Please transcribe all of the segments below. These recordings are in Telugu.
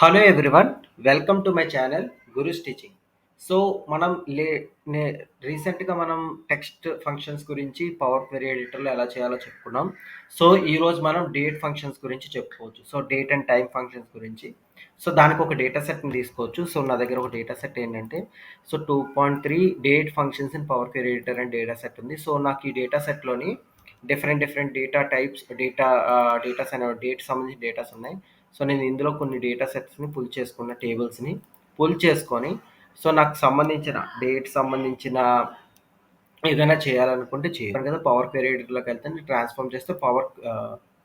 Hello everyone, welcome to my channel gurus teaching. So మనం లే నే రీసెంట్గా మనం టెక్స్ట్ ఫంక్షన్స్ గురించి పవర్ క్వెరీ ఎడిటర్లో ఎలా చేయాలో చెప్పుకున్నాం. సో ఈరోజు మనం డేట్ ఫంక్షన్స్ గురించి చెప్పుకోవచ్చు. So date and time functions గురించి. సో దానికి ఒక డేటా సెట్ని తీసుకోవచ్చు. సో నా దగ్గర ఒక డేటా సెట్ ఏంటంటే so 2.3 date functions in power query editor and data set ఉంది. సో నాకు ఈ డేటా సెట్లోని డిఫరెంట్ డేటా టైప్స్ డేటాస్ అనే డేట్ సంబంధించిన డేటాస్ ఉన్నాయి. సో నేను ఇందులో కొన్ని డేటా సెట్స్ని పుల్ చేసుకొని సో నాకు సంబంధించిన డేట్ సంబంధించిన ఏదైనా చేయాలనుకుంటే చేయను కదా. పవర్ క్వెరీ ఎడిటర్లోకి వెళ్తే ట్రాన్స్ఫార్మ్ చేస్తే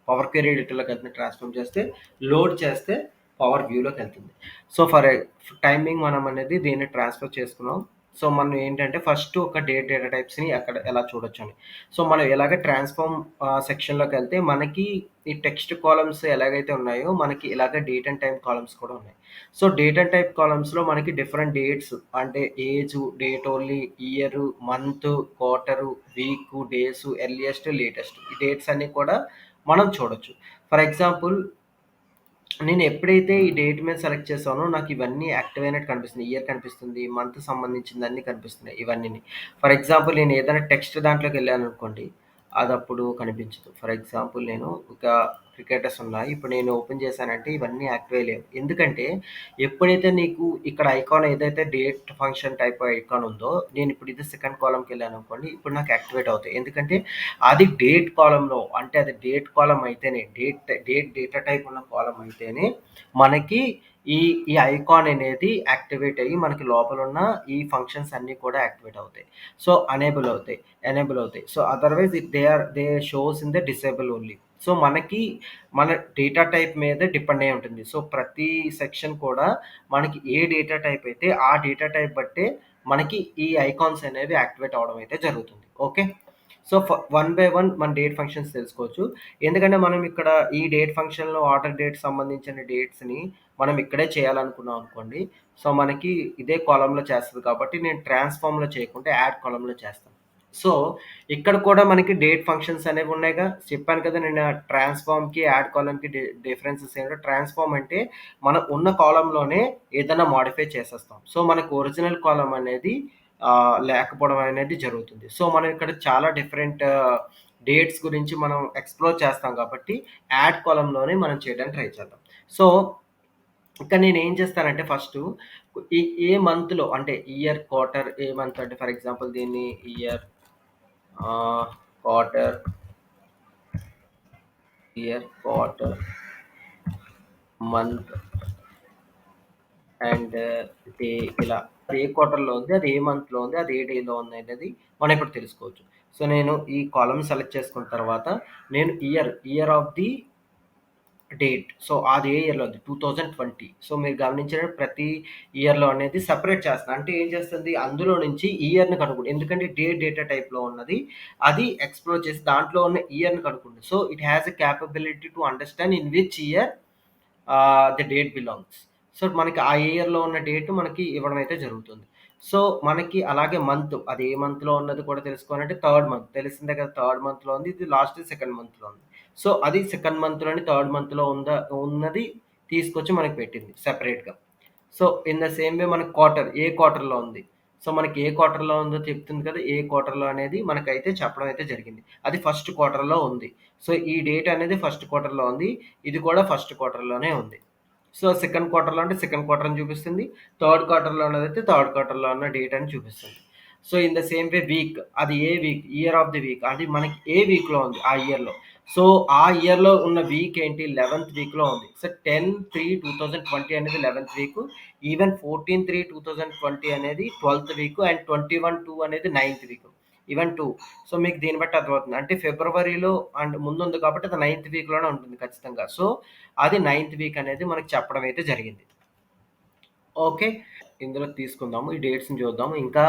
పవర్ క్వెరీ ఎడిటర్లోకి వెళ్తే ట్రాన్స్ఫార్మ్ చేస్తే లోడ్ చేస్తే పవర్ వ్యూలోకి వెళ్తుంది. సో ఫర్ టైమింగ్ మనం అనేది దీన్ని ట్రాన్స్ఫర్ చేసుకున్నాం. సో మనం ఏంటంటే ఫస్ట్ ఒక డేటా టైప్స్ని అక్కడ ఎలా చూడొచ్చు అని. సో మనం ఎలాగ ట్రాన్స్ఫార్మ్ సెక్షన్లోకి వెళ్తే మనకి ఈ టెక్స్ట్ కాలమ్స్ ఎలాగైతే ఉన్నాయో మనకి ఇలాగ డేట్ అండ్ టైం కాలమ్స్ కూడా ఉన్నాయి. సో డేట్ అండ్ టైప్ కాలమ్స్లో మనకి డిఫరెంట్ డేట్స్ అంటే age, date only, year, month, quarter, week, days, earliest, latest ఈ డేట్స్ అన్నీ కూడా మనం చూడొచ్చు. ఫర్ ఎగ్జాంపుల్ నేను ఎప్పుడైతే ఈ డేట్ మీద సెలెక్ట్ చేశానో నాకు ఇవన్నీ యాక్టివ్ అయినట్టు కనిపిస్తుంది. ఇయర్ కనిపిస్తుంది, మంత్ సంబంధించింది అన్నీ కనిపిస్తున్నాయి ఇవన్నీని. ఫర్ ఎగ్జాంపుల్ నేను ఏదైనా టెక్స్ట్ దాంట్లోకి వెళ్ళాను అనుకోండి, అది అప్పుడు కనిపించదు. ఫర్ ఎగ్జాంపుల్ నేను ఒక క్రికెటర్స్ ఉన్నాయి. ఇప్పుడు నేను ఓపెన్ చేశానంటే ఇవన్నీ యాక్టివ్ లేవు. ఎందుకంటే ఎప్పుడైతే నీకు ఇక్కడ ఐకాన్ ఏదైతే డేట్ ఫంక్షన్ టైప్ ఐకాన్ ఉందో, నేను ఇప్పుడు ఇది సెకండ్ కాలమ్కి వెళ్ళాను అనుకోండి, ఇప్పుడు నాకు యాక్టివేట్ అవుతాయి. ఎందుకంటే అది డేట్ కాలంలో అంటే అది డేట్ కాలం అయితేనే డేటా టైప్ ఉన్న కాలం అయితేనే మనకి ఈ ఈ ఐకాన్ అనేది యాక్టివేట్ అయ్యి మనకి లోపల ఉన్న ఈ ఫంక్షన్స్ అన్నీ కూడా యాక్టివేట్ అవుతాయి. సో ఎనేబుల్ అవుతాయి. So otherwise they shows in the disable only. So మనకి మన డేటా టైప్ మీద డిపెండ్ అయి ఉంటుంది. సో ప్రతి సెక్షన్ కూడా మనకి ఏ డేటా టైప్ అయితే ఆ డేటా టైప్ బట్టే మనకి ఈ ఐకాన్స్ అనేవి యాక్టివేట్ అవ్వడం అయితే జరుగుతుంది. Okay. So one by one మన డేట్ ఫంక్షన్స్ తెలుసుకోవచ్చు. ఎందుకంటే మనం ఇక్కడ ఈ డేట్ ఫంక్షన్లో ఆర్డర్ డేట్ సంబంధించిన డేట్స్ని మనం ఇక్కడే చేయాలనుకున్నాం అనుకోండి. సో మనకి ఇదే కాలంలో చేస్తుంది కాబట్టి నేను ట్రాన్స్ఫార్మ్లో చేయకుండా యాడ్ కాలంలో చేస్తాను. సో ఇక్కడ కూడా మనకి డేట్ ఫంక్షన్స్ అనేవి ఉన్నాయిగా. చెప్పాను కదా నేను ట్రాన్స్ఫార్మ్కి యాడ్ కాలంకి డిఫరెన్సెస్ ఏంటో. ట్రాన్స్ఫార్మ్ అంటే మనం ఉన్న కాలంలోనే ఏదైనా మాడిఫై చేసేస్తాం. సో మనకు ఒరిజినల్ కాలం అనేది లేకపోవడం అనేది జరుగుతుంది. సో మనం ఇక్కడ చాలా డిఫరెంట్ డేట్స్ గురించి మనం ఎక్స్ప్లోర్ చేస్తాం కాబట్టి యాడ్ కాలంలోనే మనం చేయడానికి ట్రై చేద్దాం. సో ఇక్కడ నేను ఏం చేస్తానంటే ఫస్ట్ ఏ మంత్లో అంటే ఇయర్, క్వార్టర్, ఏ మంత్ అంటే ఫర్ ఎగ్జాంపుల్ దీన్ని year, quarter, month and day ఇలా అది ఏ క్వార్టర్లో ఉంది, అది ఏ మంత్లో ఉంది, అది ఏ డేలో ఉంది అనేది మనం ఇప్పుడు తెలుసుకోవచ్చు. సో నేను ఈ కాలమ్ సెలెక్ట్ చేసుకున్న తర్వాత నేను year of the date. So అది ఏ ఇయర్లో ఉంది 2020. సో మీరు గమనించిన ప్రతి ఇయర్లో అనేది సపరేట్ చేస్తాను. అంటే ఏం చేస్తుంది అందులో నుంచి ఇయర్ని కనుక్కుంటుంది. ఎందుకంటే డేటా టైప్లో ఉన్నది అది ఎక్స్ప్లోర్ చేసి దాంట్లో ఉన్న ఇయర్ని కనుక్కుంటుంది. So it has a capability to understand in which year the date belongs. So మనకి ఆ ఇయర్లో ఉన్న డేట్ మనకి ఇవ్వడం అయితే జరుగుతుంది. సో మనకి అలాగే మంత్ అది ఏ మంత్లో ఉన్నది కూడా తెలుసుకోవాలంటే థర్డ్ మంత్ తెలిసిందే కదా. థర్డ్ మంత్లో ఉంది, ఇది లాస్ట్ సెకండ్ మంత్లో ఉంది. సో అది సెకండ్ మంత్లోని థర్డ్ మంత్లో ఉన్నది తీసుకొచ్చి మనకి పెట్టింది సెపరేట్గా. సో ఇన్ ద సేమ్ వే మనకి ఏ క్వార్టర్లో ఉంది. సో మనకి ఏ క్వార్టర్లో ఉందో చెప్తుంది కదా. ఏ క్వార్టర్లో అనేది మనకైతే చెప్పడం అయితే జరిగింది. అది ఫస్ట్ క్వార్టర్లో ఉంది. సో ఈ డేట్ అనేది ఫస్ట్ క్వార్టర్లో ఉంది, ఇది కూడా ఫస్ట్ క్వార్టర్లోనే ఉంది. సో సెకండ్ క్వార్టర్లో అంటే సెకండ్ క్వార్టర్ అని చూపిస్తుంది, థర్డ్ క్వార్టర్లో ఉన్నదైతే థర్డ్ క్వార్టర్లో ఉన్న డేట్ అని చూపిస్తుంది. So in the same way week, అది ఏ week, year of the week, అది మనకి ఏ వీక్లో ఉంది ఆ ఇయర్లో. సో ఆ ఇయర్లో ఉన్న వీక్ ఏంటి 11th వీక్లో ఉంది. సో 10/3/2020 అనేది 11th వీక్, ఈవెన్ 14/3/2020 అనేది 12th వీక్ అండ్ 21/2 అనేది 9th వీక్, ఈవెన్ 2. సో మీకు దీన్ని బట్టి అర్థమవుతుంది. అంటే ఫిబ్రవరిలో అండ్ ముందు ఉంది కాబట్టి అది 9th వీక్లోనే ఉంటుంది ఖచ్చితంగా. సో అది 9th వీక్ అనేది మనకి చెప్పడం అయితే జరిగింది. ఓకే. ఇందులో తీసుకుందాము. ఈ డేట్స్‌ని చూద్దాము. ఇంకా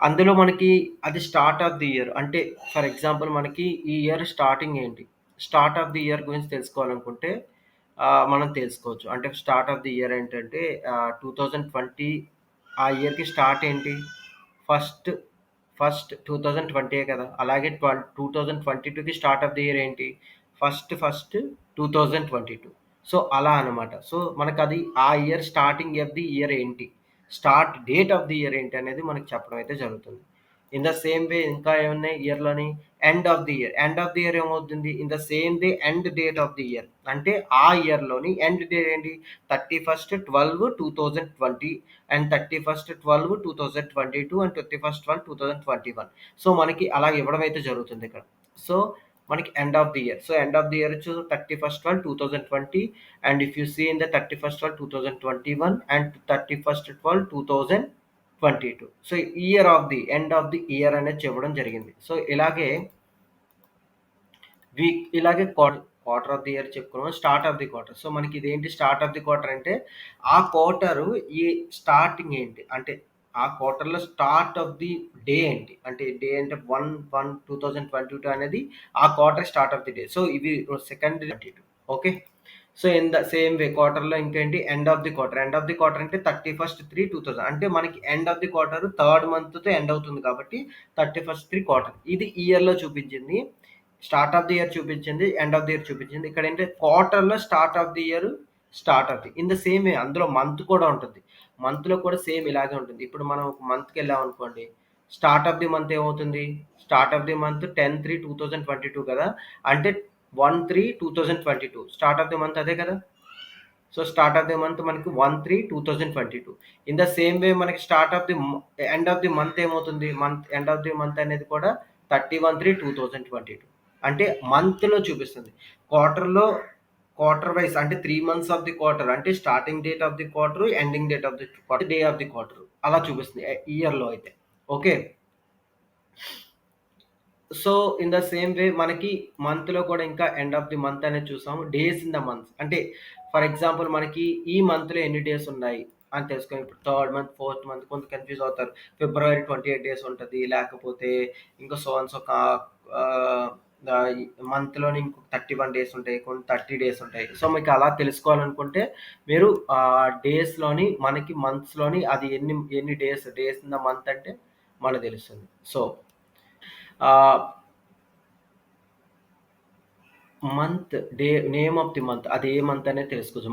అందులో మనకి అది స్టార్ట్ ఆఫ్ ది ఇయర్ అంటే ఫర్ ఎగ్జాంపుల్ మనకి ఈ ఇయర్ స్టార్టింగ్ ఏంటి? స్టార్ట్ ఆఫ్ ది ఇయర్ గురించి తెలుసుకోవాలనుకుంటే మనం తెలుసుకోవచ్చు. అంటే స్టార్ట్ ఆఫ్ ది ఇయర్ ఏంటంటే 2020 ఆ ఇయర్‌కి స్టార్ట్ ఏంటి? ఫస్ట్ ఫస్ట్ 2020 కదా. అలాగే 2022కి స్టార్ట్ ఆఫ్ ది ఇయర్ ఏంటి? ఫస్ట్ 2022. సో, అలా అనమాట. సో, మనకది ఆ year starting of the year ఏంటి? Start date of the year ఏంటి అనేది మనకు చెప్పడం అయితే జరుగుతుంది. ఇన్ ద సేమ్ వే ఇంకా ఏమున్నాయి ఇయర్‌లోని end of the year. End of the year ఏమవుతుంది? In the same day end date of the year. అంటే ఆ ఇయర్‌లోని ఎండ్ డే ఏంటి? 31/12/2020 అండ్ 31/12/2022 అండ్ 31/12/2021. సో, మనకి అలా ఇవ్వడం అయితే జరుగుతుందిక్కడ. సో, మనకి end of the year. So, end of the year వచ్చేసి 31/12/2020 and if you see in the 31/12/2021 and 31/12/2022. So, year of the end of the year అనేది చెప్పడం జరిగింది. సో, ఇలాగే ఇలాగే క్వార్టర్ ఆఫ్ ది ఇయర్ చెప్పుకున్నాం. Start of the quarter. So, మనకి ఇదేంటి స్టార్ట్ ఆఫ్ ది క్వార్టర్ అంటే, ఆ క్వార్టరు ఈ స్టార్టింగ్ ఏంటి? అంటే ఆ క్వార్టర్‌లో స్టార్ట్ ఆఫ్ ది డే ఏంటి? అంటే డే అంటే 1/1/2022 అనేది ఆ quarter start of the day. So, ఇవి second 22. Okay. So, in the same way క్వార్టర్‌లో ఇంకేంటి end of the quarter. End of the quarter అంటే 31/3/2000 అంటే మనకి end of the quarter third మంత్‌తో ఎండ్ అవుతుంది కాబట్టి 31/3 క్వార్టర్. ఇది ఇయర్‌లో చూపించింది. స్టార్ట్ ఆఫ్ ది ఇయర్ చూపించింది. ఎండ్ ఆఫ్ ది ఇయర్ చూపించింది. ఇక్కడ ఏంటి క్వార్టర్‌లో start of the year start అవుద్ది. ఇన్ ద సేమ్ వే అందులో మంత్ కూడా ఉంటుంది. మంత్‌లో కూడా సేమ్ ఇలాగే ఉంటుంది. ఇప్పుడు మనం ఒక మంత్‌కెళ్ళామనుకోండి. స్టార్ట్ ఆఫ్ ది మంత్ ఏమవుతుంది? స్టార్ట్ ఆఫ్ ది మంత్ 10/3/2022 కదా! అంటే 1/3/2022 స్టార్ట్ ఆఫ్ ది మంత్ అదే కదా! So, start of the month మనకి 1/3/2022. ఇన్ ద సేమ్ వే మనకి start of the end of the month ఏమవుతుంది? ఎండ్ ఆఫ్ ది మంత్ అనేది కూడా 31/3/2022. అంటే మంత్‌లో చూపిస్తుంది. క్వార్టర్‌లో క్వార్టర్ వైస్ అంటే 3 మంత్స్ ఆఫ్ ది క్వార్టర్ అంటే starting date of the quarter, ending date of the quarter, day of the quarter అలా చూపిస్తుంది. ఇయర్‌లో అయితే. Okay. So, in the same వే మనకి మంత్‌లో కూడా ఇంకా ఎండ్ ఆఫ్ ది మంత్ అనేది చూసాము. డేస్ ఇన్ ద మంత్స్ అంటే ఫర్ ఎగ్జాంపుల్ మనకి ఈ మంత్‌లో ఎన్ని డేస్ ఉన్నాయి అని తెలుసుకొని ఇప్పుడు థర్డ్ మంత్, ఫోర్త్ మంత్ కొంత కన్‌ఫ్యూజ్ అవుతారు. ఫిబ్రవరి 28 డేస్ ఉంటది. లేకపోతే ఇంకా సో అండ్ సో ఆహ్, మంత్‌లోని ఇంకొక 31 డేస్ ఉంటాయి. కొన్ని 30 డేస్ ఉంటాయి. సో, మీకు అలా తెలుసుకోవాలనుకుంటే మీరు డేస్‌లోని మనకి మంత్స్‌లోని అది ఎన్ని ఎన్ని డేస్ ఇన్ ద మంత్ అంటే మనకు తెలుస్తుంది. సో, ఆహ్ month day name of the month. అది ఏ మంత్ అనేది తెలుసుకోవచ్చు.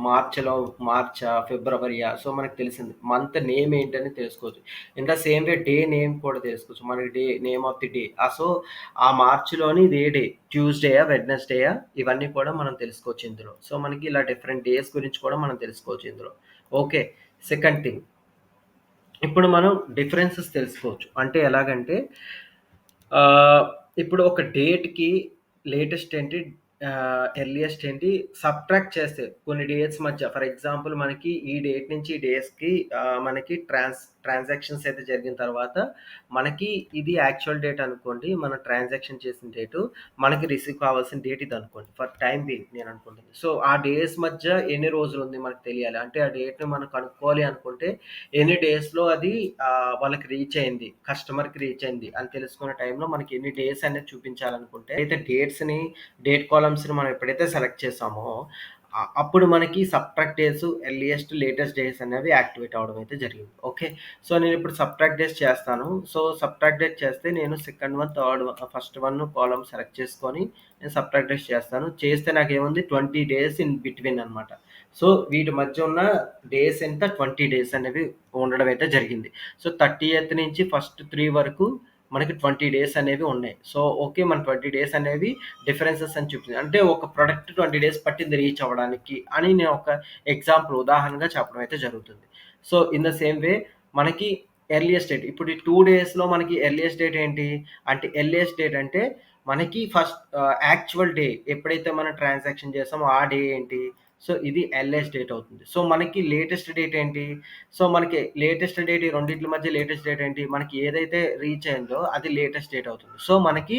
మార్చా? ఫిబ్రవరియా? సో, మనకు తెలిసింది. మంత్ నేమ్ ఏంటని తెలుసుకోవచ్చు. In the same way day name కూడా తెలుసుకోవచ్చు. మనకి name of the day. So, ఆ మార్చ్‌లోని ఇది ఏ డే? ట్యూస్‌డేయా? వెడ్నెస్‌డేయా? ఇవన్నీ కూడా మనం తెలుసుకోవచ్చు ఇందులో. సో, మనకి ఇలా డిఫరెంట్ డేస్ గురించి కూడా మనం తెలుసుకోవచ్చు ఇందులో. ఓకే. Second thing. ఇప్పుడు మనం డిఫరెన్సెస్ తెలుసుకోవచ్చు. అంటే ఎలాగంటే ఆహ్, ఇప్పుడు ఒక డేట్‌కి లేటెస్ట్ ఏంటి, ఎర్లియస్ట్ ఏంటి సబ్ట్రాక్ట్ చేస్తే కొన్ని డేట్స్ మధ్య ఫర్ ఎగ్జాంపుల్ మనకి ఈ డేట్ నుంచి ఈ డేస్‌కి మనకి ట్రాన్సాక్షన్స్ అయితే జరిగిన తర్వాత మనకి ఇది యాక్చువల్ డేట్ అనుకోండి. మనం ట్రాన్సాక్షన్ చేసిన డేటు. మనకి రిసీవ్ కావాల్సిన డేట్ ఇదనుకోండి. ఫర్ టైమ్ బీయింగ్ నేను అనుకుంటుంది. సో, ఆ డేస్ మధ్య ఎన్ని రోజులుంది మనకు తెలియాలి. అంటే ఆ డేట్‌ని మనం కనుక్కోవాలి అనుకుంటే ఎన్ని డేస్‌లో అది వాళ్ళకి రీచ్ అయింది. కస్టమర్‌కి రీచ్ అయింది అని తెలుసుకునే టైంలో మనకి ఎన్ని డేస్ అనేది చూపించాలనుకుంటే అయితే డేట్ కాలమ్స్‌ని మనం ఎప్పుడైతే సెలెక్ట్ చేసామో అప్పుడు మనకి subtract days, earliest, latest days అనేవి యాక్టివేట్ అవ్వడం అయితే జరిగింది. ఓకే. సో, నేనిప్పుడు సబ్‌ట్రాక్ట్ డేస్ చేస్తాను. సో, సబ్‌ట్రాక్ట్ డేస్ చేస్తే నేను second one, first one column select చేసుకొని నేను సబ్‌ట్రాక్ట్ డేస్ చేస్తాను. చేస్తే నాకేముంది 20 డేస్ ఇన్ బిట్వీన్ అనమాట. సో, వీటి మధ్య ఉన్న డేస్ ఎంత 20 డేస్ అనేవి ఉండడం అయితే జరిగింది. సో, 30థ్ నుంచి ఫస్ట్ 3 వరకు మనకి 20 డేస్ అనేవి ఉన్నాయి. So, okay. మన 20 డేస్ అనేవి డిఫరెన్సెస్ అని చూపించింది. అంటే ఒక ప్రొడక్ట్ 20 డేస్ పట్టింది రీచ్ అవ్వడానికి అని నేను ఒక ఎగ్జాంపుల్ ఉదాహరణగా చెప్పడం అయితే జరుగుతుంది. సో, ఇన్ ద సేమ్ వే మనకి ఎర్లియస్ట్ డేట్ ఇప్పుడు ఈ 2 డేస్‌లో మనకి ఎర్లియస్ట్ డేట్ ఏంటి? అంటే ఎర్లియస్ట్ డేట్ అంటే మనకి ఫస్ట్ యాక్చువల్ డే ఎప్పుడైతే మనం ట్రాన్సాక్షన్ చేసామో ఆ డే ఏంటి? సో, ఇది ఎర్లియస్ట్ డేట్ అవుతుంది. సో, మనకి లేటెస్ట్ డేట్ ఏంటి? సో, మనకి లేటెస్ట్ డేట్ ఈ రెండిట్ల మధ్య లేటెస్ట్ డేట్ ఏంటి? మనకి ఏదైతే రీచ్ అయిందో అది లేటెస్ట్ డేట్ అవుతుంది. సో, మనకి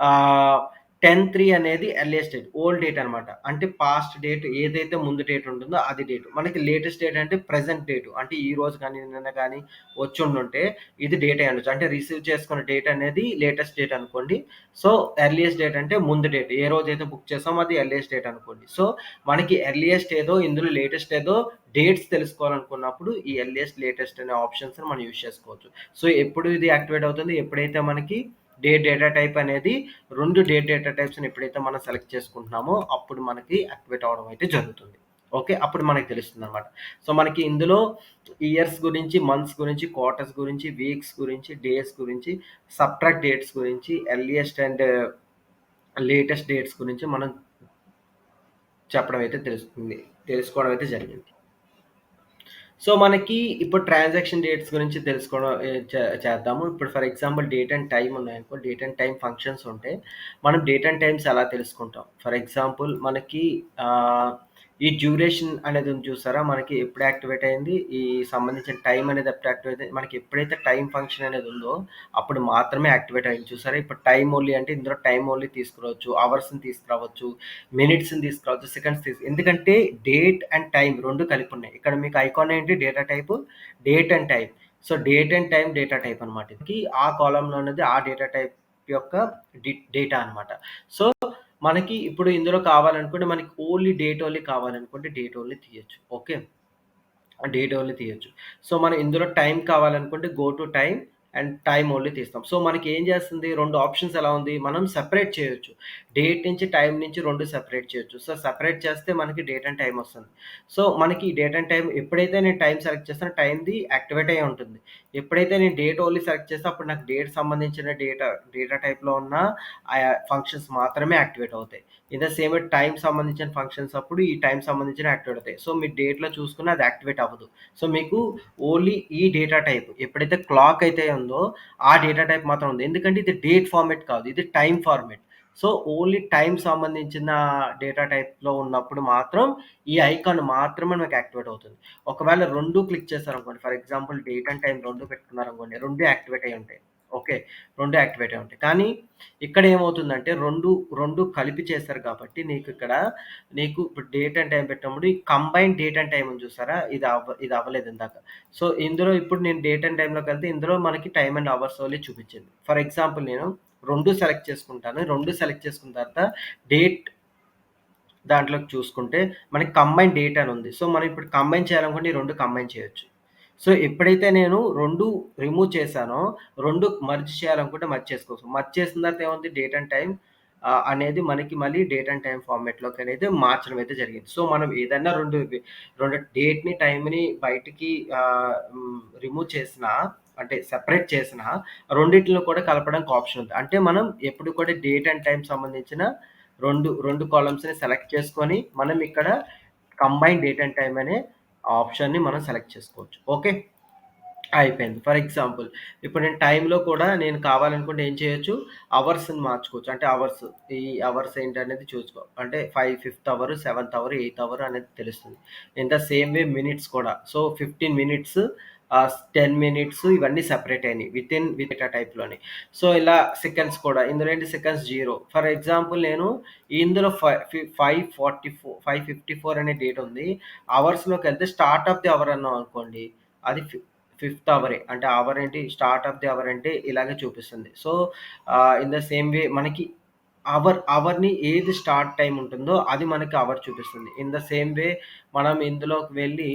ఆహ్, 10/3 అనేది ఎర్లియస్ట్ డేట్. ఓల్డ్ డేట్ అనమాట. అంటే పాస్ట్ డేట్ ఏదైతే ముందు డేట్ ఉంటుందో అది డేట్. మనకి లేటెస్ట్ డేట్ అంటే ప్రెజెంట్ డేట్. అంటే ఈ రోజు కానీ, నిన్న గాని వచ్చుండుంటే ఇది డేట్ అయ్యుండొచ్చు. అంటే రిసీవ్ చేసుకున్న డేట్ అనేది లేటెస్ట్ డేట్ అనుకోండి. సో, ఎర్లియస్ట్ డేట్ అంటే ముందు డేట్. ఏ రోజైతే బుక్ చేసామో అది ఎర్లియస్ట్ డేట్ అనుకోండి. సో, మనకి ఎర్లియస్ట్ ఏదో, ఇందులో లేటెస్ట్ ఏదో డేట్స్ తెలుసుకోవాలనుకున్నప్పుడు ఈ ఎర్లియస్ట్, లేటెస్ట్ అనే ఆప్షన్స్‌ని మనం యూజ్ చేసుకోవచ్చు. సో, ఎప్పుడు ఇది యాక్టివేట్ అవుతుంది? ఎప్పుడైతే మనకి డేటా టైప్ అనేది 2 డేటా టైప్స్‌ని ఎప్పుడైతే మనం సెలెక్ట్ చేసుకుంటున్నామో అప్పుడు మనకి యాక్టివేట్ అవ్వడం అయితే జరుగుతుంది. ఓకే. అప్పుడు మనకు తెలుస్తుందనమాట. సో, మనకి ఇందులో ఇయర్స్ గురించి, మంత్స్ గురించి, క్వార్టర్స్ గురించి, వీక్స్ గురించి, డేస్ గురించి, సబ్ట్రాక్ట్ డేట్స్ గురించి, ఎర్లియస్ట్ అండ్ లేటెస్ట్ డేట్స్ గురించి మనం చెప్పడం అయితే తెలుసుకోవడం అయితే జరిగింది. సో, మనకి ఇప్పుడు ట్రాన్సాక్షన్ డేట్స్ గురించి తెలుసుకోవడం చేద్దాము. ఇప్పుడు for example date and time ఉన్నాయనుకో, డేట్ అండ్ టైమ్ ఫంక్షన్స్ ఉంటే, మనం డేట్ అండ్ టైమ్స్ ఎలా తెలుసుకుంటాం? ఫర్ ఎగ్జాంపుల్ మనకి ఈ డ్యూరేషన్ అనేది ఉంది చూసారా? మనకి ఎప్పుడు యాక్టివేట్ అయింది, ఈ సంబంధించిన టైమ్ అనేది ఎప్పుడు యాక్టివేట్ అయింది, మనకి ఎప్పుడైతే టైమ్ ఫంక్షన్ అనేది ఉందో, అప్పుడు మాత్రమే యాక్టివేట్ అయింది చూసారా? ఇప్పుడు టైమ్ ఓన్లీ అంటే ఇందులో టైమ్ ఓన్లీ తీసుకురావచ్చు, అవర్స్‌ని తీసుకురావచ్చు, మినిట్స్‌ని తీసుకురావచ్చు, సెకండ్స్ ఎందుకంటే డేట్ అండ్ టైమ్ 2 కలిపి ఉన్నాయి. ఇక్కడ మీకు ఐకాన్ ఏంటి data type date and time. So, date and time data type అనమాట. ఇది ఆ కాలమ్‌లో ఉన్నది ఆ డేటా టైప్ యొక్క డేటా అనమాట. సో, మనకి ఇప్పుడు ఇందులో కావాలనుకుంటే మనకి ఓన్లీ డేట్ ఓన్లీ కావాలనుకుంటే డేట్ ఓన్లీ తీయొచ్చు. ఓకే. డేట్ ఓన్లీ తీయొచ్చు. సో, మనం ఇందులో టైమ్ కావాలనుకుంటే go to time and time only తీస్తాం. సో, మనకేం చేస్తుంది 2 ఆప్షన్స్ ఎలా ఉంది, మనం సెపరేట్ చేయొచ్చు. డేట్ నుంచి, టైమ్ నుంచి 2 సెపరేట్ చేయొచ్చు. సో, సెపరేట్ చేస్తే మనకి డేట్ అండ్ టైమ్ వస్తుంది. సో, మనకి డేట్ అండ్ టైమ్ ఎప్పుడైతే నేను టైమ్ సెలెక్ట్ చేస్తానో టైమ్‌ది యాక్టివేట్ అయ్యి ఉంటుంది. ఎప్పుడైతే నేను డేట్ ఓన్లీ సెలెక్ట్ చేస్తే అప్పుడు నాకు డేట్ సంబంధించిన డేటా టైప్‌లో ఉన్న ఫంక్షన్స్ మాత్రమే యాక్టివేట్ అవుతాయి. In the same way time సంబంధించిన ఫంక్షన్స్ అప్పుడు ఈ టైమ్ సంబంధించిన యాక్టివేట్ అవుతాయి. సో, మీరు డేట్‌లో చూసుకున్న అది యాక్టివేట్ అవ్వదు. సో, మీకు ఓన్లీ ఈ డేటా టైప్ ఎప్పుడైతే క్లాక్ అయితే ఉందో ఆ డేటా టైప్ మాత్రం ఉంది. ఎందుకంటే ఇది డేట్ ఫార్మాట్ కాదు. ఇది time format. So, only time సంబంధించిన డేటా టైప్‌లో ఉన్నప్పుడు మాత్రం ఈ ఐకాన్ మాత్రమే మనకు యాక్టివేట్ అవుతుంది. ఒకవేళ 2 క్లిక్ చేశారనుకోండి, for example date and time 2 పెట్టుకున్నారనుకోండి, 2 activate అయ్యి ఉంటాయి. ఓకే. 2 యాక్టివేట్ అయ్యి ఉంటాయి. కానీ ఇక్కడ ఏమవుతుందంటే 2 కలిపి చేశారు కాబట్టి నీకు ఇప్పుడు డేట్ అండ్ టైమ్ పెట్టినప్పుడు ఈ కంబైన్డ్ డేట్ అండ్ టైమ్ ఉంది చూసారా? ఇది అవ్వలేదు ఇందాక. సో, ఇందులో ఇప్పుడు నేను డేట్ అండ్ టైమ్‌లోకెళ్తే ఇందులో మనకి టైమ్ అండ్ అవర్స్ ఓన్లీ చూపించింది. ఫర్ ఎగ్జాంపుల్ నేను 2 సెలెక్ట్ చేసుకుంటాను. 2 సెలెక్ట్ చేసుకున్న తర్వాత డేట్ దాంట్లోకి చూసుకుంటే మనకి కంబైన్ డేట్ అని ఉంది. సో, మనం ఇప్పుడు కంబైన్ చేయాలనుకుంటే ఈ 2 కంబైన్ చేయొచ్చు. సో, ఎప్పుడైతే నేను 2 రిమూవ్ చేశానో 2 మర్జ్ చేయాలనుకుంటే మర్జ్ చేసుకోవచ్చు. మర్జ్ చేసిన తర్వాత ఏముంది డేట్ అండ్ టైమ్ అనేది మనకి మళ్ళీ డేట్ అండ్ టైమ్ ఫార్మాట్‌లోకి అనేది మార్చడం అయితే జరిగింది. సో, మనం ఏదన్నా 2 డేట్‌ని, టైమ్‌ని బయటికి రిమూవ్ చేసినా అంటే సెపరేట్ చేసినా రెండిటిలో కూడా కలపడానికి ఆప్షన్ ఉంది. అంటే మనం ఎప్పుడు కూడా డేట్ అండ్ టైమ్ సంబంధించిన 2 కాలమ్స్‌ని సెలెక్ట్ చేసుకొని మనం ఇక్కడ కంబైన్ డేట్ అండ్ టైమ్ అనే ఆప్షన్‌ని మనం సెలెక్ట్ చేసుకోవచ్చు. ఓకే. అయిపోయింది. ఫర్ ఎగ్జాంపుల్ ఇప్పుడు నేను టైమ్‌లో కూడా నేను కావాలనుకుంటే ఏం చేయొచ్చు, అవర్స్‌ని మార్చుకోవచ్చు. అంటే అవర్స్ ఈ అవర్స్ ఏంటనేది చూసుకో అంటే 5 అవర్, 7థ్ అవర్, 8థ్ అవర్ అనేది తెలుస్తుంది. In the same way minutes కూడా. సో, 15 మినిట్స్ 10 మినిట్స్ ఇవన్నీ సెపరేట్ అయినాయి. విత్ డేటా టైప్‌లోని. సో, ఇలా సెకండ్స్ కూడా. ఇందులో ఏంటి సెకండ్స్ 0. ఫర్ ఎగ్జాంపుల్ నేను ఇందులో 554 అనే డేట్ ఉంది. అవర్స్‌లోకెళ్తే స్టార్ట్ ఆఫ్ ది అవర్ అన్నాం అనుకోండి. అది ఫిఫ్త్ అవరే. అంటే అవర్ ఏంటి స్టార్ట్ ఆఫ్ ది అవర్ అంటే ఇలాగే చూపిస్తుంది. సో, ఇన్ ద సేమ్ వే మనకి అవర్‌ని ఏది స్టార్ట్ టైమ్ ఉంటుందో అది మనకి అవర్ చూపిస్తుంది. ఇన్ ద సేమ్ వే మనం ఇందులోకి వెళ్ళి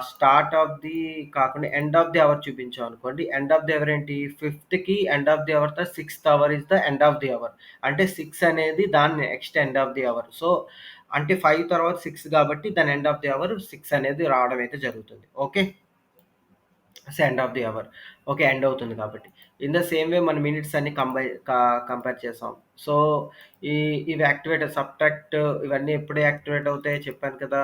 స్టార్ట్ ఆఫ్ ది కాకుండా ఎండ్ ఆఫ్ ది అవర్ చూపించామనుకోండి. ఎండ్ ఆఫ్ ది అవర్ ఏంటి 5థ్‌కి ఎండ్ ఆఫ్ ది అవర్ 6థ్ hour is the end of the hour. అంటే 6 అనేది దాని next end of the hour. So, అంటే 5 తర్వాత 6 కాబట్టి దాని ఎండ్ ఆఫ్ ది అవర్ 6 అనేది రావడం అయితే జరుగుతుంది. Okay. End of the hour. Okay. End అవుతుంది కాబట్టి. ఇన్ ద సేమ్ వే మన మినిట్స్ అన్ని కంపేర్ చేసాం. సో, ఈ ఇవి యాక్టివేట్ సబ్‌ట్రాక్ట్ ఇవన్నీ ఎప్పుడు యాక్టివేట్ అవుతాయో చెప్పాను కదా!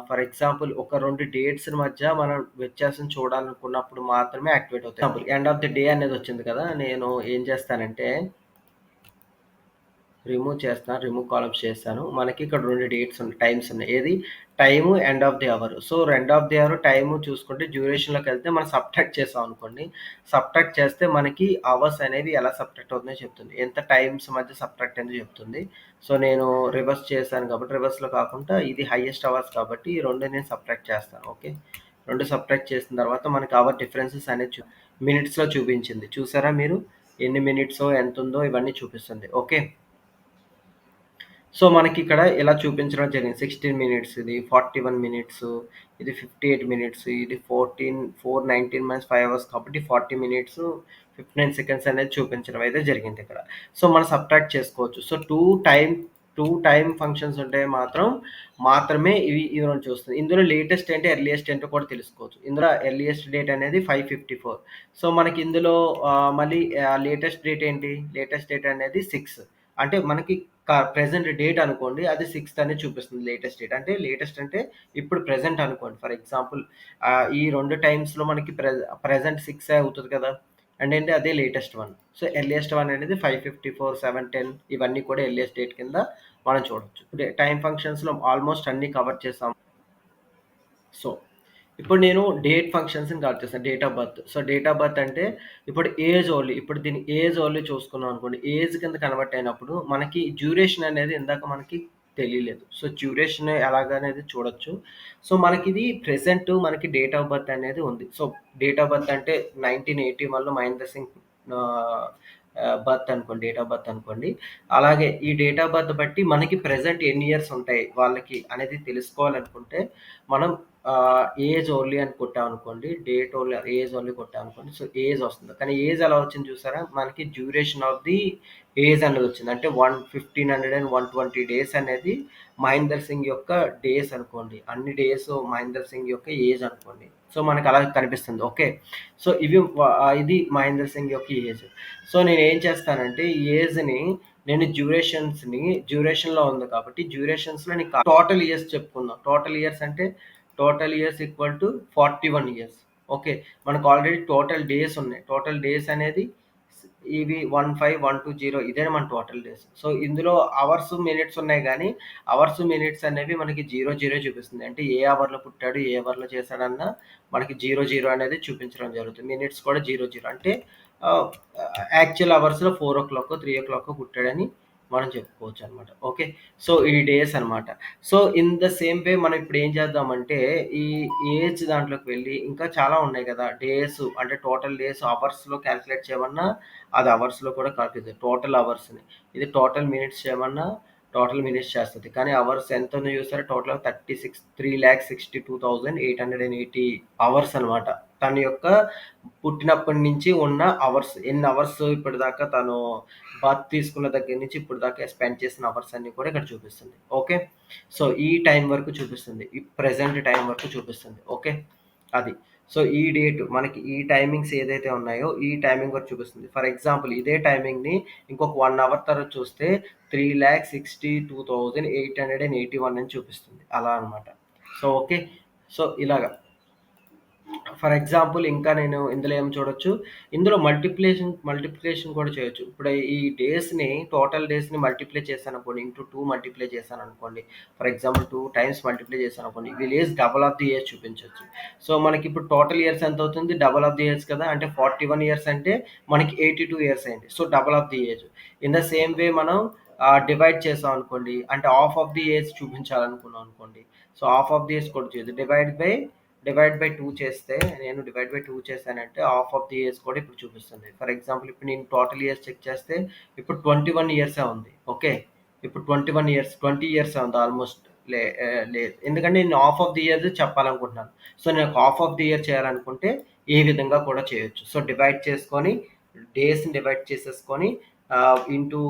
ఫర్ ఎగ్జాంపుల్ ఒక 2 డేట్స్ మధ్య మనం వ్యత్యాసం చూడాలనుకున్నప్పుడు మాత్రమే యాక్టివేట్ అవుతాయి. Example end of the day అనేది వచ్చింది కదా! నేను ఏం చేస్తానంటే రిమూవ్ కాలమ్స్ చేశాను. మనకి ఇక్కడ 2 టైమ్స్ ఉన్నాయి. ఏది time, end of the hour. So, end of the hour time చూసుకుంటే డ్యూరేషన్‌లోకెళ్తే మనం సబ్ట్రాక్ట్ చేసాం అనుకోండి. సబ్ట్రాక్ట్ చేస్తే మనకి అవర్స్ అనేవి ఎలా సబ్ట్రాక్ట్ అవుతున్నాయో చెప్తుంది. ఎంత టైమ్స్ మధ్య సబ్ట్రాక్ట్ అనేది చెప్తుంది. సో, నేను రివర్స్ చేశాను కాబట్టి రివర్స్‌లో కాకుండా ఇది హైయెస్ట్ అవర్స్ కాబట్టి ఈ 2 నేను సబ్ట్రాక్ట్ చేస్తాను. ఓకే. 2 సబ్ట్రాక్ట్ చేసిన తర్వాత మనకి అవర్ డిఫరెన్సెస్ అనేది మినిట్స్‌లో చూపించింది. చూసారా మీరు? ఎన్ని మినిట్సో, ఎంతుందో ఇవన్నీ చూపిస్తుంది. ఓకే. సో, మనకిక్కడ ఇలా చూపించడం జరిగింది. 16 మినిట్స్ ఇది, 41 మినిట్స్, ఇది 58 మినిట్స్, ఇది 419 - 5 అవర్స్ కాబట్టి 40 మినిట్స్, 59 సెకండ్స్ అనేది చూపించడం అయితే జరిగింది ఇక్కడ. సో మనం సబ్ట్రాక్ట్ చేసుకోవచ్చు. సో టూ టైమ్ ఫంక్షన్స్ ఉంటే మాత్రమే ఇవి మనం చూస్తుంది. ఇందులో లేటెస్ట్ ఏంటి, ఎర్లియస్ట్ ఏంటో కూడా తెలుసుకోవచ్చు. ఇందులో ఎర్లియస్ట్ డేట్ అనేది 5:54. సో మనకి ఇందులో మళ్ళీ లేటెస్ట్ డేట్ ఏంటి, లేటెస్ట్ డేట్ అనేది 6. అంటే మనకి ప్రెజెంట్ డేట్ అనుకోండి, అది 6th అనేది చూపిస్తుంది లేటెస్ట్ డేట్. అంటే లేటెస్ట్ అంటే ఇప్పుడు ప్రెజెంట్ అనుకోండి. ఫర్ ఎగ్జాంపుల్ ఈ రెండు టైమ్స్లో మనకి ప్రెజెంట్ 6 అవుతుంది కదా, అండ్ ఏంటి అదే latest one. So earliest one అనేది 5:54, 7:10 ఇవన్నీ కూడా ఎర్లియస్ట్ డేట్ కింద మనం చూడొచ్చు. టైం ఫంక్షన్స్లో ఆల్మోస్ట్ అన్ని కవర్ చేసాం. సో ఇప్పుడు నేను డేట్ ఫంక్షన్స్ని కవర్ చేస్తాను. Date of birth. So date of birth అంటే ఇప్పుడు ఏజ్ ఓన్లీ, ఇప్పుడు దీని ఏజ్ ఓన్లీ చూసుకున్నాం అనుకోండి, ఏజ్ కింద కన్వర్ట్ అయినప్పుడు మనకి డ్యూరేషన్ అనేది ఇందాక మనకి తెలియలేదు. సో డ్యూరేషన్ ఎలాగనేది చూడొచ్చు. సో మనకి ఇది ప్రెసెంట్ మనకి డేట్ ఆఫ్ బర్త్ అనేది ఉంది. సో డేట్ ఆఫ్ బర్త్ అంటే 1981లో మహేంద్ర సింగ్ బర్త్ అనుకోండి, డేట్ ఆఫ్ బర్త్ అనుకోండి. అలాగే ఈ డేట్ ఆఫ్ బర్త్ బట్టి మనకి ప్రెసెంట్ ఎన్ని ఇయర్స్ ఉంటాయి వాళ్ళకి అనేది తెలుసుకోవాలనుకుంటే మనం ఏజ్ ఓన్లీ అని కొట్టామనుకోండి, డేట్ ఓన్లీ, ఏజ్ ఓన్లీ కొట్టామనుకోండి. సో ఏజ్ వస్తుంది. కానీ ఏజ్ ఎలా వచ్చింది చూసారా, మనకి డ్యూరేషన్ ఆఫ్ ది ఏజ్ అనేది వచ్చింది. అంటే 120 అనేది మహేందర్ సింగ్ యొక్క డేస్ అనుకోండి. అన్ని డేస్ మహేందర్ సింగ్ యొక్క ఏజ్ అనుకోండి. సో మనకి అలా కనిపిస్తుంది. ఓకే. సో ఇది మహేందర్ సింగ్ యొక్క ఏజ్. సో నేను ఏం చేస్తానంటే ఈ ఏజ్ని నేను డ్యూరేషన్లో ఉంది కాబట్టి డ్యూరేషన్స్లో నీకు టోటల్ ఇయర్స్ చెప్పుకుందాం. టోటల్ ఇయర్స్ అంటే total years equal to 41 years. Okay. మనకు ఆల్రెడీ టోటల్ డేస్ ఉన్నాయి. టోటల్ డేస్ అనేది ఇవి 15,120 ఇదే మన టోటల్ డేస్. సో ఇందులో అవర్స్ మినిట్స్ ఉన్నాయి, కానీ అవర్స్ మినిట్స్ అనేవి మనకి 00 చూపిస్తుంది. అంటే ఏ అవర్లో పుట్టాడు, ఏ అవర్లో చేశాడన్న మనకి 00 అనేది చూపించడం జరుగుతుంది. మినిట్స్ కూడా 00 అంటే యాక్చువల్ అవర్స్లో 4 o'clock 3 o'clock పుట్టాడని మనం చెప్పుకోవచ్చు అనమాట. ఓకే. సో ఈ డేస్ అనమాట. సో ఇన్ ద సేమ్ వే మనం ఇప్పుడు ఏం చేద్దామంటే ఈ ఏజ్ దాంట్లోకి వెళ్ళి ఇంకా చాలా ఉన్నాయి కదా డేస్, అంటే టోటల్ డేస్ అవర్స్లో క్యాలిక్యులేట్ చేయమన్నా అది అవర్స్లో కూడా కాదు, టోటల్ అవర్స్ని. ఇది టోటల్ మినిట్స్ చేయమన్నా టోటల్ మినిట్స్ చేస్తుంది. కానీ అవర్స్ ఎంత ఉందో చూసారా, టోటల్ 3,62,880 అవర్స్ అనమాట. తన యొక్క పుట్టినప్పటి నుంచి ఉన్న అవర్స్, ఎన్ని అవర్స్ ఇప్పటిదాకా తను బర్త్ తీసుకున్న దగ్గర నుంచి ఇప్పుడు దాకా స్పెండ్ చేసిన అవర్స్ అన్ని కూడా ఇక్కడ చూపిస్తుంది. ఓకే. సో ఈ టైం వరకు చూపిస్తుంది, ఈ ప్రెసెంట్ టైం వరకు చూపిస్తుంది. ఓకే. అది. సో ఈ డేట్ మనకి ఈ టైమింగ్స్ ఏదైతే ఉన్నాయో ఈ టైమింగ్ వరకు చూపిస్తుంది. ఫర్ ఎగ్జాంపుల్ ఇదే టైమింగ్ని ఇంకొక 1 hour తర్వాత చూస్తే 3,62,881 అని చూపిస్తుంది. అలా అనమాట. So okay. సో ఇలాగా ఫర్ ఎగ్జాంపుల్ ఇంకా నేను ఇందులో ఏం చూడొచ్చు, ఇందులో మల్టిప్లికేషన్ కూడా చేయొచ్చు. ఇప్పుడు ఈ డేస్ని, టోటల్ డేస్ని మల్టిప్లై చేశాను అనుకోండి, ఇంటూ 2 మల్టిప్లై చేశాను అనుకోండి. ఫర్ ఎగ్జాంపుల్ 2 times మల్టిప్లై చేశాను అనుకోండి, we'll age double of the years చూపించవచ్చు. సో మనకి ఇప్పుడు టోటల్ ఇయర్స్ ఎంత అవుతుంది, డబల్ ఆఫ్ ది ఇయర్స్ కదా, అంటే 41 ఇయర్స్ అంటే మనకి 82 ఇయర్స్ అయింది. So double of the age. In the same వే మనం డివైడ్ చేసాం అనుకోండి, అంటే హాఫ్ ఆఫ్ ది ఏజ్ చూపించాలనుకున్నాం అనుకోండి. So half of the age కూడా చేయదు, డివైడ్ బై 2 చేస్తే, నేను డివైడ్ బై 2 చేశానంటే హాఫ్ ఆఫ్ ది ఇయర్స్ కూడా ఇప్పుడు చూపిస్తుంది. ఫర్ ఎగ్జాంపుల్ ఇప్పుడు నేను టోటల్ ఇయర్స్ చెక్ చేస్తే ఇప్పుడు 21 ఇయర్సే ఉంది. ఓకే. ఇప్పుడు 20 ఇయర్స్ ఉంది ఆల్మోస్ట్. లేదు, ఎందుకంటే నేను హాఫ్ ఆఫ్ ది ఇయర్ చెప్పాలనుకుంటున్నాను. సో నేను హాఫ్ ఆఫ్ ది ఇయర్ చేయాలనుకుంటే ఈ విధంగా కూడా చేయొచ్చు. సో డివైడ్ చేసుకొని, డేస్ని డివైడ్ చేసేసుకొని ఇంటూ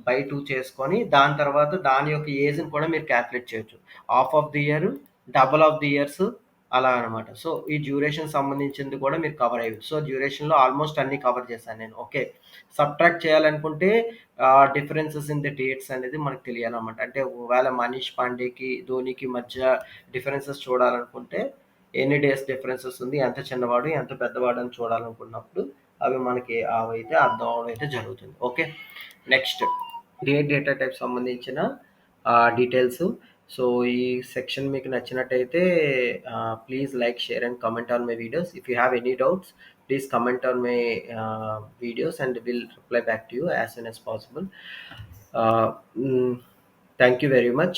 బై 2 చేసుకొని దాని తర్వాత దాని యొక్క ఏజ్ని కూడా మీరు క్యాల్కులేట్ చేయొచ్చు. Half of the year, double of the years, అలా అనమాట. సో ఈ డ్యూరేషన్ సంబంధించింది కూడా మీరు కవర్ అయ్యి, సో డ్యూరేషన్లో ఆల్మోస్ట్ అన్ని కవర్ చేశాను నేను. ఓకే. సబ్ట్రాక్ట్ చేయాలనుకుంటే డిఫరెన్సెస్ ఇన్ ది డేట్స్ అనేది మనకు తెలియాలన్నమాట. అంటే ఒకవేళ మనీష్ పాండేకి ధోనికి మధ్య డిఫరెన్సెస్ చూడాలనుకుంటే ఎన్ని డేస్ డిఫరెన్సెస్ ఉంది, ఎంత చిన్నవాడు ఎంత పెద్దవాడు అని చూడాలనుకున్నప్పుడు అవి మనకి అవైతే అర్థం అవడం అయితే జరుగుతుంది. ఓకే. నెక్స్ట్ డేటా టైప్ సంబంధించిన డీటెయిల్స్. సో ఈ సెక్షన్ మీకు నచ్చినట్టయితే please like, share and comment on my videos. If you have any doubts please comment on my videos and we'll reply back to you as soon as possible. uh, mm, Thank you very much.